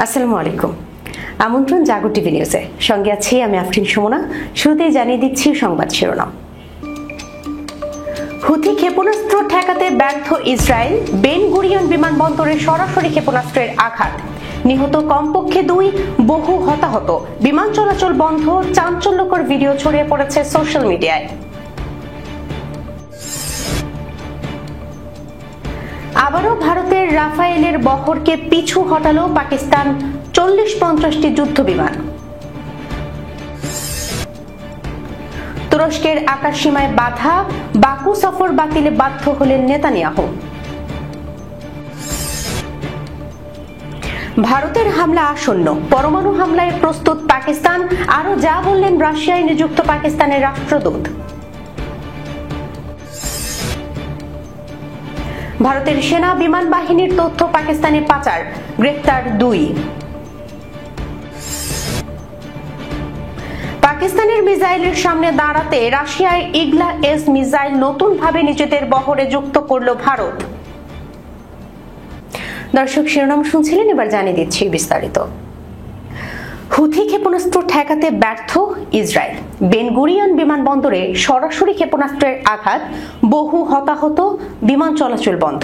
আসসালামু আলাইকুম। আমন্ত্রণ জাগো টিভি নিউজে, সঙ্গে আছি আমি আফরিন সুমনা। শুরুতেই জানিয়ে দিচ্ছি সংবাদ শিরোনাম। হুথি ক্ষেপণাস্ত্র ঠেকাতে ব্যর্থ ইসরায়েল, বেন গুরিয়ন বিমানবন্দরে সরাসরি ক্ষেপণাস্ত্রের আঘাত, নিহত কমপক্ষে 2, বহু হতাহত, বিমান চলাচল বন্ধ, চাঞ্চল্যকর ভিডিও ছড়িয়ে পড়েছে সোশ্যাল মিডিয়ায়। আবারও ভারতের রাফায়েলের বহরকে পিছু হটালো পাকিস্তান 40-50টি যুদ্ধ বিমান। তুরস্কের আকাশসীমায় বাধা, বাকু সফর বাতিলে বাধ্য হলেন নেতানিয়াহু। ভারতের হামলা আসন্ন, পরমাণু হামলায় প্রস্তুত পাকিস্তান, আরো যা বললেন রাশিয়ায় নিযুক্ত পাকিস্তানের রাষ্ট্রদূত। ভারতের সেনা বিমান বাহিনীর তথ্য পাকিস্তানে পাচার, গ্রেফতার 2। পাকিস্তানের মিসাইলের সামনে দাঁড়াতে রাশিয়ায় ইগলা-এস মিসাইল নতুনভাবে নিজেদের বহরে যুক্ত করল ভারত। দর্শক, শিরোনাম শুনছিলেন, এবার জানিয়ে দিচ্ছি বিস্তারিত। হুথি ক্ষেপণাস্ত্র ঠেকাতে ব্যর্থ ইসরায়েল, বেন গুরিয়ন বিমানবন্দরে সরাসরি ক্ষেপণাস্ত্রের আঘাত, বহু হতাহত, বিমান চলাচল বন্ধ।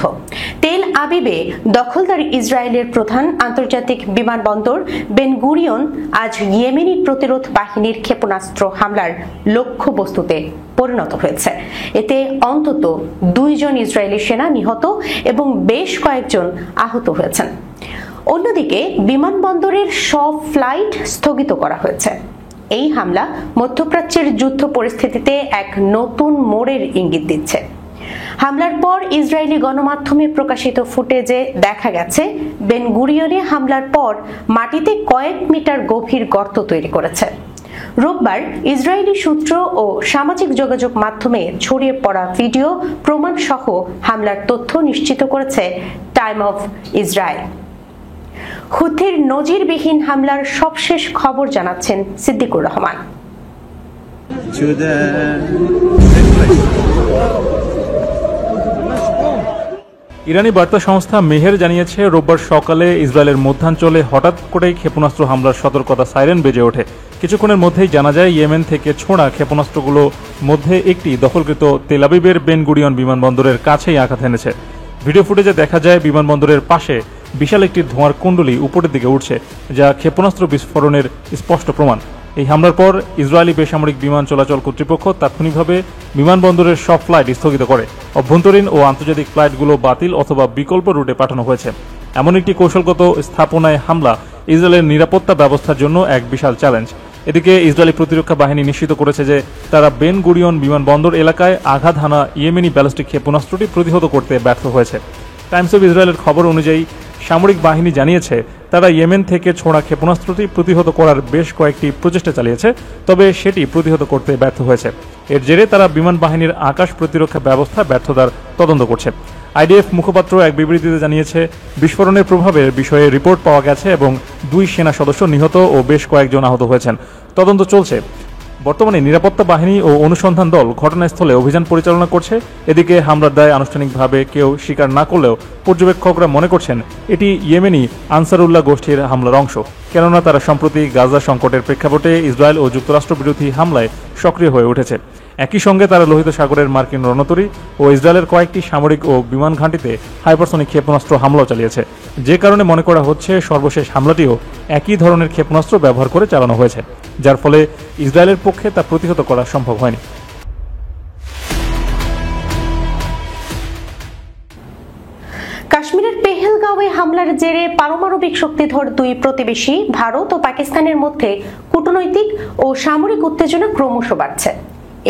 তেল আবিবে দখলদার ইসরায়েলের প্রধান আন্তর্জাতিক বিমানবন্দর বেন গুরিয়ন আজ ইয়েমেনি প্রতিরোধ বাহিনীর ক্ষেপণাস্ত্র হামলার লক্ষ্যবস্তুতে পরিণত হয়েছে। এতে অন্তত 2 জন ইসরায়েলি সেনা নিহত এবং বেশ কয়েকজন আহত হয়েছেন। অন্যদিকে বিমানবন্দরের সব ফ্লাইট স্থগিত করা হয়েছে। এই হামলা মধ্যপ্রাচ্যের যুদ্ধ পরিস্থিতিতে এক নতুন মোড়ের ইঙ্গিত দিচ্ছে। হামলার পর ইসরায়েলি গণমাধ্যমে প্রকাশিত ফুটেজে দেখা গেছে বেন গুরিয়নে হামলার পর মাটিতে কয়েক মিটার গভীর গর্ত তৈরি করেছে। রোববার ইসরায়েলি সূত্র ও সামাজিক যোগাযোগ মাধ্যমে ছড়িয়ে পড়া ভিডিও প্রমাণ সহ হামলার তথ্য নিশ্চিত করেছে টাইম অফ ইসরায়েল। হুথির নজিরবিহীন হামলার সবশেষ খবর জানাচ্ছেন সিদ্দিকুর রহমান। ইরানি বার্তা সংস্থা মেহের জানিয়েছে, রোববার সকালে ইসরায়েলের মধ্যাঞ্চলে হঠাৎ করেই ক্ষেপণাস্ত্র হামলার সতর্কতা সাইরেন বেজে ওঠে। কিছুক্ষণের মধ্যেই জানা যায় ইয়েমেন থেকে ছোড়া ক্ষেপণাস্ত্রগুলো মধ্যে একটি দখলকৃত তেল আবিবের বেন গুরিয়ন বিমানবন্দরের কাছেই আঘাত এনেছে। ভিডিও ফুটেজে দেখা যায় বিমানবন্দরের পাশে বিশাল একটি ধোঁয়ার কুণ্ডলী উপরের দিকে উঠছে, যা ক্ষেপণাস্ত্র বিস্ফোরণের স্পষ্ট প্রমাণ। এই হামলার পর ইসরায়েলি বেসামরিক বিমান চলাচল কর্তৃপক্ষ তাৎক্ষণিকভাবে বিমানবন্দরের সব ফ্লাইট স্থগিত করে। অভ্যন্তরীণ ও আন্তর্জাতিক ফ্লাইটগুলো বাতিল অথবা বিকল্প রুটে পাঠানো হয়েছে। এমন একটি কৌশলগত স্থাপনায় হামলা ইসরায়েলের নিরাপত্তা ব্যবস্থার জন্য এক বিশাল চ্যালেঞ্জ। এদিকে ইসরায়েলি প্রতিরক্ষা বাহিনী নিশ্চিত করেছে যে তারা বেন গুরিয়ন বিমানবন্দর এলাকায় আঘাত হানা ইয়েমেনি ব্যালিস্টিক ক্ষেপণাস্ত্রটি প্রতিহত করতে ব্যর্থ হয়েছে। টাইমস অব ইসরায়েলের খবর অনুযায়ী সামরিক বাহিনী জানিয়েছে তারা ইয়েমেন থেকে ছোড়া ক্ষেপণাস্ত্রটি প্রতিহত করার বেশ কয়েকটি প্রচেষ্টা চালিয়েছে, তবে সেটি প্রতিহত করতে ব্যর্থ হয়েছে। এর জেরে তারা বিমান বাহিনীর আকাশ প্রতিরক্ষা ব্যবস্থা ব্যর্থতার তদন্ত করছে। আইডিএফ মুখপাত্র এক বিবৃতিতে জানিয়েছে, বিস্ফোরণের প্রভাবের বিষয়ে রিপোর্ট পাওয়া গেছে এবং 2 সেনা সদস্য নিহত ও বেশ কয়েকজন আহত হয়েছেন। তদন্ত চলছে। বর্তমানে নিরাপত্তা বাহিনী ও অনুসন্ধান দল ঘটনাস্থলে অভিযান পরিচালনা করছে। এদিকে হামলার দায় আনুষ্ঠানিকভাবে কেউ স্বীকার না করলেও পর্যবেক্ষকরা মনে করছেন এটি ইয়েমেনি আনসারুল্লাহ গোষ্ঠীর হামলার অংশ, কেননা তারা সম্প্রতি গাজা সংকটের প্রেক্ষাপটে ইসরায়েল ও যুক্তরাষ্ট্র বিরোধী হামলায় সক্রিয় হয়ে উঠেছে। একই সঙ্গে তারা লোহিত সাগরের মার্কিন রণতরী ও ইসরায়েলের কয়েকটি সামরিক ও বিমান ঘাঁটিতে হাইপারসনিক ক্ষেপণাস্ত্র হামলাও চালিয়েছে, যে কারণে মনে করা হচ্ছে সর্বশেষ হামলাটিও একই ধরনের ক্ষেপণাস্ত্র ব্যবহার করে চালানো হয়েছে, যার ফলে ইসরায়েলের পক্ষে তা প্রতিহত করা সম্ভব হয়নি। কাশ্মীরের পেহেলগাঁওয়ে হামলার জেরে পারমাণবিক শক্তিধর 2 প্রতিবেশী ভারত ও পাকিস্তানের মধ্যে কূটনৈতিক ও সামরিক উত্তেজনা ক্রমশ বাড়ছে।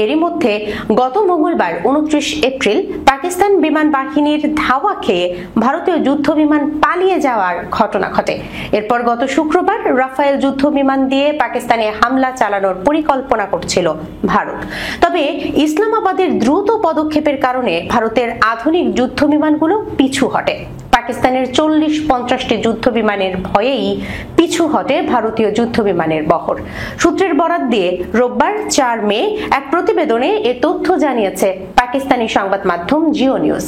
এরই মধ্যে গত মঙ্গলবার 29 এপ্রিল পাকিস্তান বিমান বাহিনীর ধাওয়া খেয়ে ভারতীয় যুদ্ধ বিমান পালিয়ে যাওয়ার ঘটনা ঘটে। এরপর গত শুক্রবার রাফায়েল যুদ্ধ বিমান দিয়ে পাকিস্তানে হামলা চালানোর পরিকল্পনা করছিল ভারত। তবে ইসলামাবাদের দ্রুত পদক্ষেপের কারণে ভারতের আধুনিক যুদ্ধ বিমানগুলো পিছু হটে। পাকিস্তানের 40-50টি যুদ্ধ বিমানের ভয়েই পিছু হটে ভারতীয় যুদ্ধ বিমানের বহর। সূত্রের বরাত দিয়ে রোববার 4 মে এক প্রতিবেদনে এ তথ্য জানিয়েছে পাকিস্তানি সংবাদ মাধ্যম জিও নিউজ।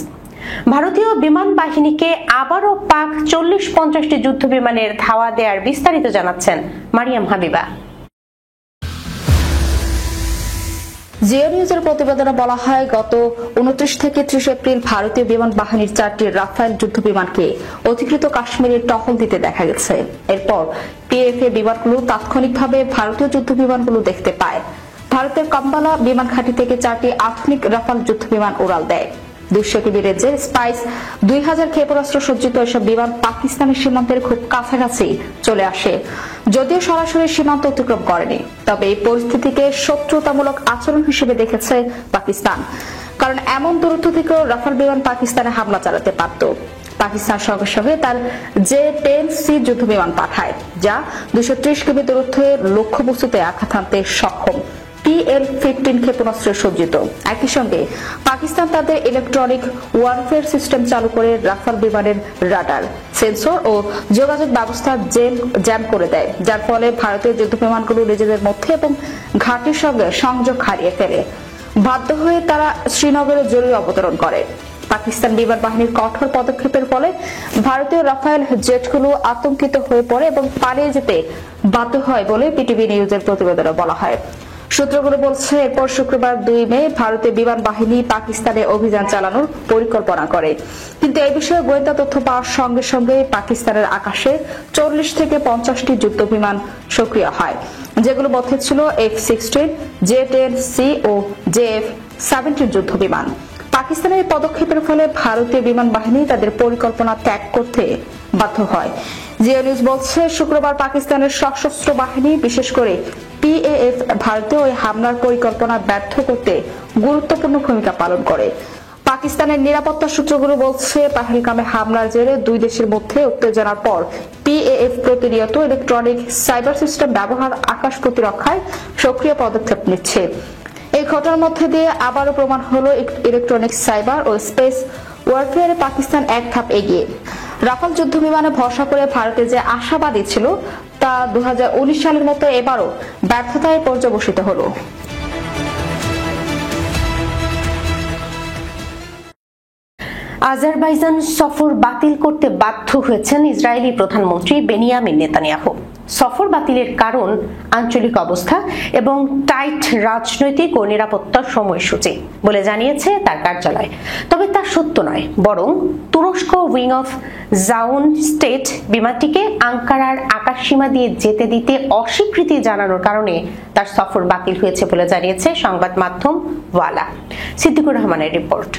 ভারতীয় বিমান বাহিনীকে আবারও পাক 40-50টি যুদ্ধ বিমানের ধাওয়া দেওয়ার বিস্তারিত জানাচ্ছেন মারিয়াম হাবিবা। জিও নিউজের প্রতিবেদনে বলা হয়, গত 29 থেকে 30 এপ্রিল ভারতীয় বিমান বাহিনীর 4টি রাফায়েল যুদ্ধ বিমানকে অধিকৃত কাশ্মীরে টহল দিতে দেখা গেছে। এরপর পিএফএ বিমানগুলো তাৎক্ষণিকভাবে ভারতীয় যুদ্ধ বিমানগুলো দেখতে পায়। ভারতের কাম্বালা বিমান ঘাঁটি থেকে 4টি আধুনিক রাফাল যুদ্ধ বিমান উড়াল দেয়। 200 কিমি রেঞ্জের স্পাইস 2000 ক্ষেপণাস্ত্র সজ্জিত এসব বিমান পাকিস্তানের সীমান্তের খুব কাছাকাছি চলে আসে। যদিও সরাসরি সীমান্ত অতিক্রম করেনি, তবে এই পরিস্থিতিকে শত্রুতামূলক আচরণ হিসেবে দেখেছে পাকিস্তান, কারণ এমন দূরত্ব থেকেও রাফাল বিমান পাকিস্তানে হামলা চালাতে পারত। পাকিস্তান সঙ্গে সঙ্গে তার J-10C যুদ্ধ বিমান পাঠায়, যা 230 কিমি দূরত্বে লক্ষ্যবস্তুতে আঘাত হানতে সক্ষম। PL-15 ক্ষেপণাস্ত্রে সজ্জিত। একই সঙ্গে পাকিস্তান তাদের ইলেকট্রনিক ওয়ারফেয়ার সিস্টেম চালু করে রাফাল বিমানের রাডার, সেন্সর ও যোগাযোগ ব্যবস্থা জ্যাম করে দেয়, যার ফলে ভারতীয় যুদ্ধ বিমানগুলো নিজেদের মধ্যে এবং ঘাঁটির সঙ্গে সংযোগ হারিয়ে ফেলে। বাধ্য হয়ে তারা শ্রীনগরে জরুরি অবতরণ করে। পাকিস্তান বিমান বাহিনীর কঠোর পদক্ষেপের ফলে ভারতীয় রাফায়েল জেটগুলো আতঙ্কিত হয়ে পড়ে এবং পালিয়ে যেতে বাধ্য হয় বলে পিটিভি নিউজের প্রতিবেদনে বলা হয়। সূত্রগুলো বলছে, এরপর শুক্রবার 2 মে ভারতীয় বিমান বাহিনী পাকিস্তানে অভিযান চালানোর পরিকল্পনা করে, কিন্তু এই বিষয়ে গোয়েন্দা তথ্য পাওয়ার সঙ্গে সঙ্গে পাকিস্তানের আকাশে 40 থেকে 50টি যুদ্ধ বিমান সক্রিয় হয়, যেগুলোর মধ্যে ছিল F-16, J-10C ও JF-17 যুদ্ধ বিমান। পাকিস্তানের এই পদক্ষেপের ফলে ভারতীয় বিমান বাহিনী তাদের পরিকল্পনা ত্যাগ করতে বাধ্য হয়। জিও নিউজ বলছে, শুক্রবার পাকিস্তানের সশস্ত্র বাহিনী, বিশেষ করে PAF, ভারতীয় ওই হামলার পরিকল্পনা ব্যর্থ করতে গুরুত্বপূর্ণ ভূমিকা পালন করে। পাকিস্তানের নিরাপত্তা সূত্রগুলো বলছে, পাহেলগামে হামলার জেরে দুই দেশের মধ্যে উত্তেজনার পর PAF প্রতিনিয়ত ইলেকট্রনিক সাইবার সিস্টেম ব্যবহার, আকাশ প্রতিরক্ষায় সক্রিয় পদক্ষেপ নিচ্ছে। এই ঘটনার মধ্যে দিয়ে আবারও প্রমাণ হলো ইলেকট্রনিক সাইবার ও স্পেস ওয়ারফেয়ারে পাকিস্তান এক ধাপ এগিয়ে। রাফাল যুদ্ধ বিমানে ভরসা করে ভারতে যে আশাবাদী ছিল, তা 2019 সালের মতো এবারও ব্যর্থতায় পর্যবসিত হলো। আজারবাইজান সফর বাতিল করতে বাধ্য হয়েছেন ইসরায়েলি প্রধানমন্ত্রী বেনিয়ামিন নেতানিয়াহু। সফর বাতিলের কারণ আঞ্চলিক অবস্থা এবং টাইট রাজনৈতিক ও নিরাপত্তার সময়সূচি বলে জানিয়েছে তার কার্যালয়। তবে তা সত্য নয়, বরং তুরস্ক উইং অফ জাউন স্টেট বিমানটিকে আঙ্কারার আকাশসীমা দিয়ে যেতে দিতে অস্বীকৃতি জানানোর কারণে তার সফর বাতিল হয়েছে বলে জানিয়েছে সংবাদ মাধ্যম ওয়ালা। সিদ্দিকুর রহমানের রিপোর্ট।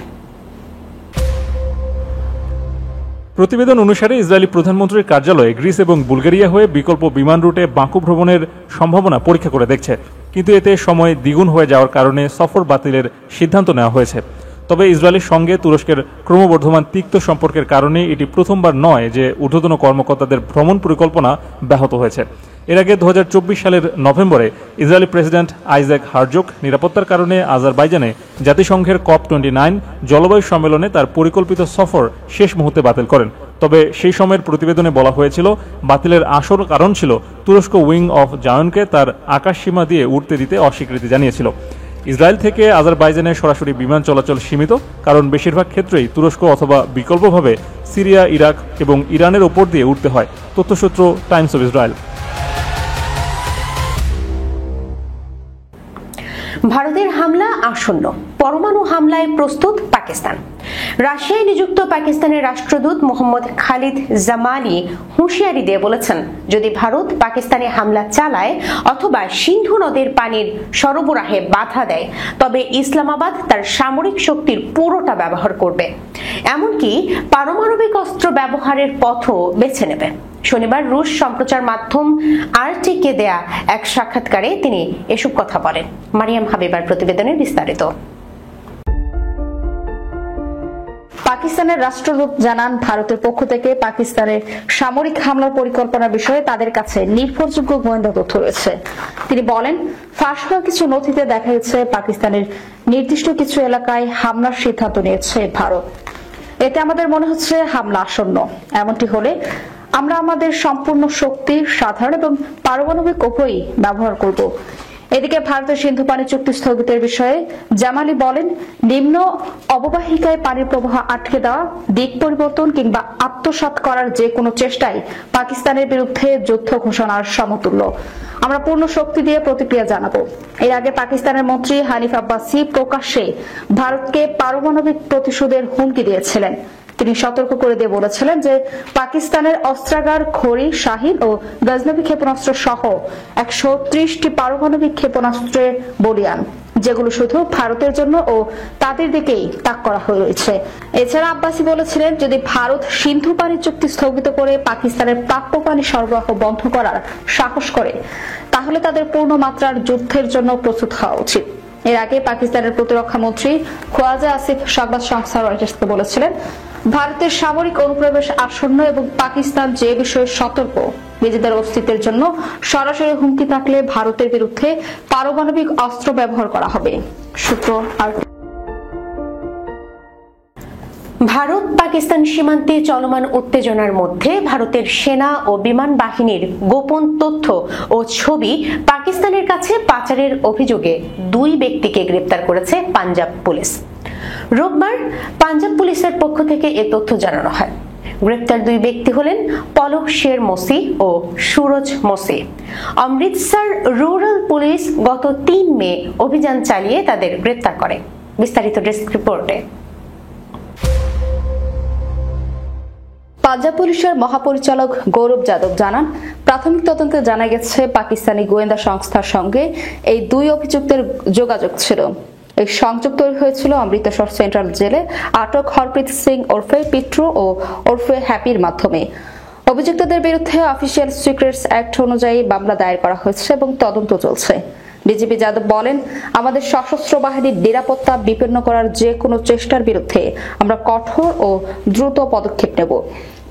প্রতিবেদন অনুসারে ইসরায়েলি প্রধানমন্ত্রীর কার্যালয়ে গ্রিস এবং বুলগেরিয়া হয়ে বিকল্প বিমান রুটে বাকু ভ্রমণের সম্ভাবনা পরীক্ষা করে দেখছে, কিন্তু এতে সময় দ্বিগুণ হয়ে যাওয়ার কারণে সফর বাতিলের সিদ্ধান্ত নেওয়া হয়েছে। তবে ইসরায়েলের সঙ্গে তুরস্কের ক্রমবর্ধমান তিক্ত সম্পর্কের কারণে এটি প্রথমবার নয় যে ঊর্ধ্বতন কর্মকর্তাদের ভ্রমণ পরিকল্পনা ব্যাহত হয়েছে। এর আগে 2024 সালের নভেম্বরে ইসরায়েলি প্রেসিডেন্ট আইজাক হারজোগ নিরাপত্তার কারণে আজারবাইজানে জাতিসংঘের COP29 জলবায়ু সম্মেলনে তার পরিকল্পিত সফর শেষ মুহূর্তে বাতিল করেন। তবে সেই সময়ের প্রতিবেদনে বলা হয়েছিল, বাতিলের আসল কারণ ছিল তুরস্ক উইং অফ জায়নকে তার আকাশসীমা দিয়ে উড়তে দিতে অস্বীকৃতি জানিয়েছিল। ইসরায়েল থেকে আজারবাইজানে সরাসরি বিমান চলাচল সীমিত, কারণ বেশিরভাগ ক্ষেত্রেই তুরস্ক অথবা বিকল্পভাবে সিরিয়া, ইরাক এবং ইরানের ওপর দিয়ে উঠতে হয়। তথ্যসূত্র টাইমস অফ ইসরায়েল। ভারতের হামলা আসন্ন, পরমাণু হামলায় প্রস্তুত পাকিস্তান। রাশিয়ায় নিযুক্ত পাকিস্তানের রাষ্ট্রদূত মোহাম্মদ খালিদ জামালি হুঁশিয়ারি দিয়ে বলেছেন, যদি ভারত পাকিস্তানে হামলা চালায় অথবা সিন্ধু নদের পানির সরবরাহে বাধা দেয়, তবে ইসলামাবাদ তার সামরিক শক্তির পুরোটা ব্যবহার করবে, এমনকি পারমাণবিক অস্ত্র ব্যবহারের পথও বেছে নেবে। শনিবার রুশ সম্প্রচার মাধ্যম RT-কে দেয়া এক সাক্ষাৎকারে তিনি এসব কথা বলেন। মারিয়াম হাবিবার প্রতিবেদনে বিস্তারিত। পাকিস্তানের রাষ্ট্রদূত জানান, ভারতের পক্ষ থেকে পাকিস্তানের সামরিক হামলার পরিকল্পনার বিষয়ে তাদের কাছে নির্ভরযোগ্য গোয়েন্দা তথ্য রয়েছে। তিনি বলেন, ফাঁস হওয়া কিছু নথিতে দেখা গেছে পাকিস্তানের নির্দিষ্ট কিছু এলাকায় হামলার সিদ্ধান্ত নিয়েছে ভারত। এতে আমাদের মনে হচ্ছে হামলা আসন্ন। এমনটি হলে আমরা আমাদের সম্পূর্ণ শক্তি, সাধারণ এবং পারমাণবিক উভয়ই ব্যবহার করব। এদিকে ভারতের সিন্ধু পানি চুক্তি স্থগিতের বিষয়ে জামালি বলেন, নিম্ন অববাহিকায় পানির প্রবাহ আটকে দেওয়া, দিক পরিবর্তন কিংবা আত্মসাৎ করার যে কোনো চেষ্টাই পাকিস্তানের বিরুদ্ধে যুদ্ধ ঘোষণার সমতুল্য। আমরা পূর্ণ শক্তি দিয়ে প্রতিক্রিয়া জানাবো। এর আগে পাকিস্তানের মন্ত্রী হানিফ আব্বাসি প্রকাশ্যে ভারতকে পারমাণবিক প্রতিশোধের হুমকি দিয়েছিলেন। তিনি সতর্ক করে দিয়ে বলেছিলেন যে পাকিস্তানের অস্ত্রাগার, খড়ি, শাহিন ও গজনবী ক্ষেপণাস্ত্র সহ 130টি পারমাণবিক ক্ষেপণাস্ত্রে বলীয়ান, যেগুলো শুধু ভারতের জন্য ও তাদের দিকেই তাক করা হয়েছে। এছাড়া আব্বাসি বলেছিলেন, যদি ভারত সিন্ধু পানি চুক্তি স্থগিত করে পাকিস্তানের প্রাপ্য পানি সরবরাহ বন্ধ করার সাহস করে, তাহলে তাদের পূর্ণ মাত্রার যুদ্ধের জন্য প্রস্তুত হওয়া উচিত। এর আগে পাকিস্তানের প্রতিরক্ষা মন্ত্রী খোয়াজা আসিফ সংবাদ সংস্থা রয়টার্সকে বলেছিলেন, ভারতের সামরিক অনুপ্রবেশ আসন্ন এবং পাকিস্তান যে বিষয়ে সতর্ক, নিজেদের অস্তিত্বের জন্য সরাসরি হুমকি থাকলে ভারতের বিরুদ্ধে পারমাণবিক অস্ত্র ব্যবহার করা হবে। সূত্র আর ভারত পাকিস্তান সীমান্তে চলমান উত্তেজনার মধ্যে ভারতের সেনা ও বিমান বাহিনীর গোপন তথ্য ও ছবি পাকিস্তানের কাছে পাচারের অভিযোগে 2 ব্যক্তিকে গ্রেপ্তার করেছে পাঞ্জাব পুলিশ। রোববার পাঞ্জাব পুলিশের পক্ষ থেকে এ তথ্য জানানো হয়। গ্রেপ্তার 2 ব্যক্তি হলেন পলক শের মসি ও সুরজ মসি। অমৃতসর রুরাল পুলিশ গত 3 মে অভিযান চালিয়ে তাদের গ্রেপ্তার করে। বিস্তারিত ডেস্ক রিপোর্টে। পাঞ্জাব পুলিশের মহাপরিচালক গৌরব যাদব জানান, প্রাথমিক তদন্তে জানা গেছে পাকিস্তানি গোয়েন্দা সংস্থার সঙ্গে এই 2 অভিযুক্তের যোগাযোগ ছিল। এই সংযোগ তৈরি হয়েছিল অমৃতসর সেন্ট্রাল জেলে আটক হরপ্রীত সিং ওরফে পিট্রু ও ওরফে হ্যাপির মাধ্যমে। অভিযুক্তদের বিরুদ্ধে অফিসিয়াল সিক্রেটস অ্যাক্ট অনুযায়ী মামলা দায়ের করা হয়েছে এবং তদন্ত চলছে। ডিজিপি যাদব বলেন, আমাদের সশস্ত্র বাহিনীর নিরাপত্তা বিপন্ন করার যে কোনো চেষ্টার বিরুদ্ধে আমরা কঠোর ও দ্রুত পদক্ষেপ নেব।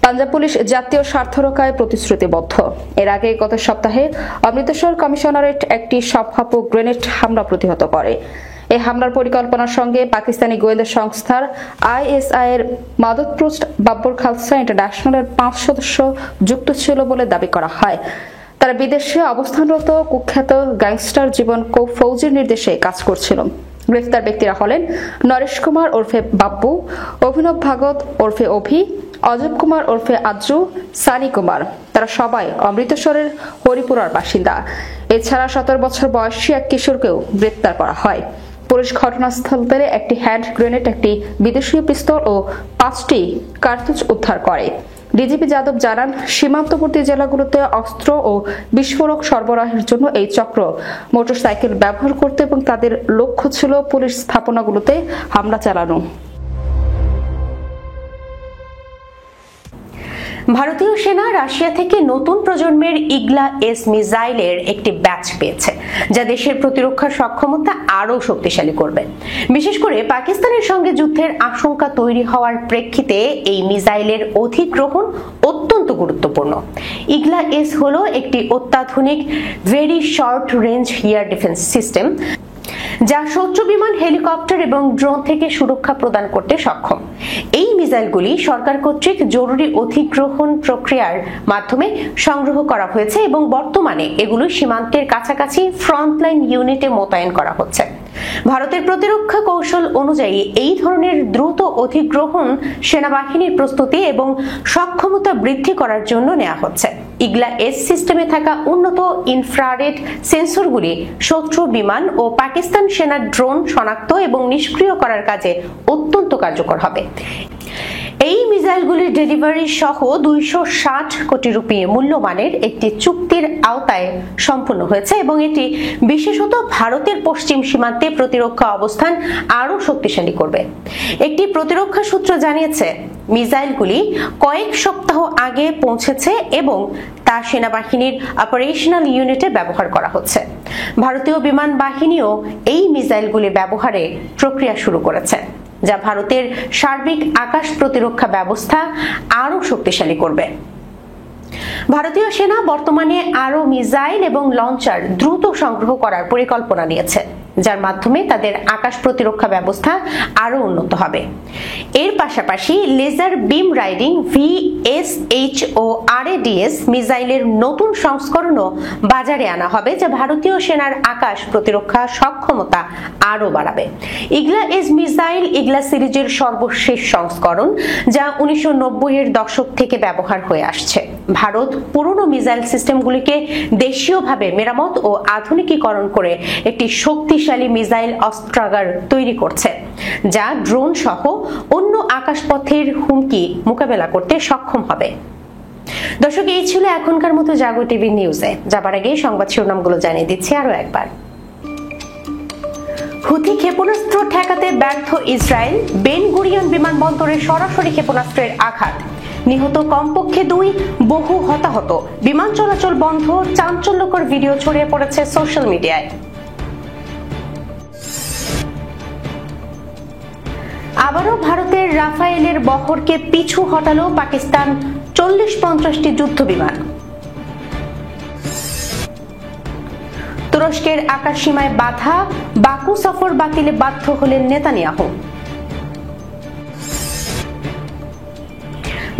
পাঞ্জাব পুলিশ জাতীয় স্বার্থ রক্ষায় প্রতিশ্রুতিবদ্ধ। এর আগে গত সপ্তাহে অমৃতসর কমিশনারেট একটি সম্ভাব্য গ্রেনেড হামলা প্রতিহত করে। এই হামলার পরিকল্পনার সঙ্গে পাকিস্তানি গোয়েন্দা সংস্থার ISI এর মাদকপ্রস্ত বাব্বর খালসা ইন্টারন্যাশনালের 5 সদস্য যুক্ত ছিল বলে দাবি করা হয়। তারা বিদেশে অবস্থানরত কুখ্যাত গ্যাংস্টার জীবন ফৌজির নির্দেশে কাজ করছিল। গ্রেফতার ব্যক্তিরা হলেন নরেশ কুমার ওরফে বাব্বু, অভিনব ভাগত ওরফে অভি, অজব কুমার ওরফে আজ্জু, সানি কুমার। তারা সবাই অমৃতসরের হরিপুরার বাসিন্দা। এছাড়া 17 বছর বয়সী এক কিশোরকেও গ্রেফতার করা হয়। পুলিশ ঘটনাস্থল থেকে একটি হ্যান্ড গ্রেনেড, একটি বিদেশি পিস্তল ও 5টি কার্তুজ উদ্ধার করে। ডিজিপি যাদব জানান, সীমান্তবর্তী জেলাগুলোতে অস্ত্র ও বিস্ফোরক সরবরাহের জন্য এই চক্র মোটরসাইকেল ব্যবহার করত এবং তাদের লক্ষ্য ছিল পুলিশ স্থাপনাগুলোতে হামলা চালানো। ভারতীয় সেনা রাশিয়া থেকে নতুন প্রজন্মের ইগলা-এস মিসাইলের একটি ব্যাচ পেয়েছে, যা দেশের প্রতিরক্ষা সক্ষমতা আরও শক্তিশালী করবে। বিশেষ করে পাকিস্তানের সঙ্গে যুদ্ধের আশঙ্কা তৈরি হওয়ার প্রেক্ষিতে এই মিসাইলের অধিগ্রহণ অত্যন্ত গুরুত্বপূর্ণ। ইগলা-এস হলো একটি অত্যাধুনিক very short range air defence system, যা শত্রু বিমান, হেলিকপ্টার এবং ড্রোন থেকে সুরক্ষা প্রদান করতে সক্ষম। এই মিসাইলগুলি সরকার কর্তৃক জরুরি অধিগ্রহণ প্রক্রিয়ার মাধ্যমে সংগ্রহ করা হয়েছে এবং বর্তমানে এগুলো সীমান্তের কাছাকাছি ফ্রন্টলাইন ইউনিটে মোতায়েন করা হচ্ছে। ভারতের প্রতিরক্ষা কৌশল অনুযায়ী এই ধরনের দ্রুত অধিগ্রহণ সেনাবাহিনীর প্রস্তুতি এবং সক্ষমতা বৃদ্ধি করার জন্য নেওয়া হচ্ছে। ইগলা-এস সিস্টেমে থাকা উন্নত ইনফ্রারেড সেন্সরগুলি শত্রু বিমান ও পাকিস্তান সেনার ড্রোন শনাক্ত এবং নিষ্ক্রিয় করার কাজে অত্যন্ত কার্যকর হবে। এই মিসাইলগুলির ডেলিভারি সহ 260 কোটি রুপি মূল্যমানের একটি চুক্তির আওতায় সম্পন্ন হয়েছে এবং এটি বিশেষত ভারতের পশ্চিম সীমান্তে প্রতিরক্ষা অবস্থান আরও শক্তিশালী করবে। একটি প্রতিরক্ষা সূত্র জানিয়েছে, মিসাইলগুলি কয়েক সপ্তাহ আগে পৌঁছেছে এবং তা সেনাবাহিনীর অপারেশনাল ইউনিটে ব্যবহার করা হচ্ছে। ভারতীয় বিমান বাহিনীও এই মিসাইলগুলি ব্যবহারে প্রক্রিয়া শুরু করেছে, যা ভারতের সার্বিক আকাশ প্রতিরক্ষা ব্যবস্থা আরও শক্তিশালী করবে। ভারতীয় সেনা বর্তমানে আরও মিসাইল এবং লঞ্চার দ্রুত সংগ্রহ করার পরিকল্পনা নিয়েছে, যার মাধ্যমে তাদের আকাশ প্রতিরক্ষা ব্যবস্থা আরও উন্নত হবে। এর পাশাপাশি লেজার বিম রাইডিং VSHORADS মিসাইলের নতুন সংস্করণও বাজারে আনা হবে, যা ভারতীয় সেনার আকাশ প্রতিরক্ষা সক্ষমতা আরও বাড়াবে। ইগলা-এস মিসাইল ইগলা সিরিজের সর্বশেষ সংস্করণ, যা 1990-এর দশক থেকে ব্যবহার হয়ে আসছে। ভারত পুরনো মিসাইল সিস্টেমগুলিকে দেশীয়ভাবে মেরামত ও আধুনিকীকরণ করে একটি শক্তিশালী মিসাইল অস্ত্রাগার তৈরি করছে, যা ড্রোন সহ অন্য আকাশপথের হুমকি মোকাবেলা করতে সক্ষম হবে। দর্শক, এই ছিল এখনকার মতো জাগো টিভি নিউজে। যাবার আগে সংবাদ শিরোনামগুলো জানিয়ে দিচ্ছি আরো একবার। হুথি ক্ষেপণাস্ত্র ঠেকাতে ব্যর্থ ইসরায়েল, বেন গুরিয়ন বিমানবন্দরে সরাসরি ক্ষেপণাস্ত্রের আঘাত, নিহত কমপক্ষে 2, বহু হতাহত, বিমান চলাচল বন্ধ, চাঞ্চল্যকর ভিডিও ছড়িয়ে পড়েছে সোশ্যাল মিডিয়ায়। আবারও ভারতের রাফায়েলের বহরকে পিছু হটালো পাকিস্তান 40-50টি যুদ্ধ বিমান। তুরস্কের আকাশ সীমায় বাধা, বাকু সফর বাতিলে বাধ্য হলেন নেতানিয়াহু।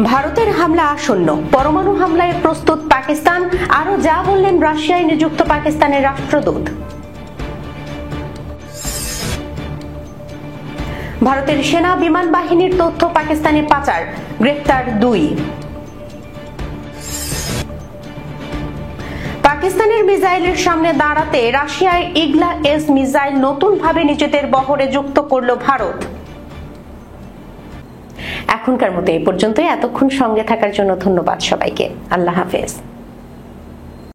ভারতের হামলা আসন্ন, পরমাণু হামলায় প্রস্তুত পাকিস্তান, আরো যা বললেন রাশিয়ায় নিযুক্ত পাকিস্তানের রাষ্ট্রদূত। ভারতের সেনা বিমান বাহিনীর তথ্য পাকিস্তানে পাচার, গ্রেফতার 2। পাকিস্তানের মিসাইলের সামনে দাঁড়াতে রাশিয়ার ইগলা-এস মিসাইল নতুনভাবে নিজেদের বহরে যুক্ত করল ভারত। এখনকার মতো এই পর্যন্তই। এতক্ষণ সঙ্গে থাকার জন্য ধন্যবাদ সবাইকে। আল্লাহ হাফেজ।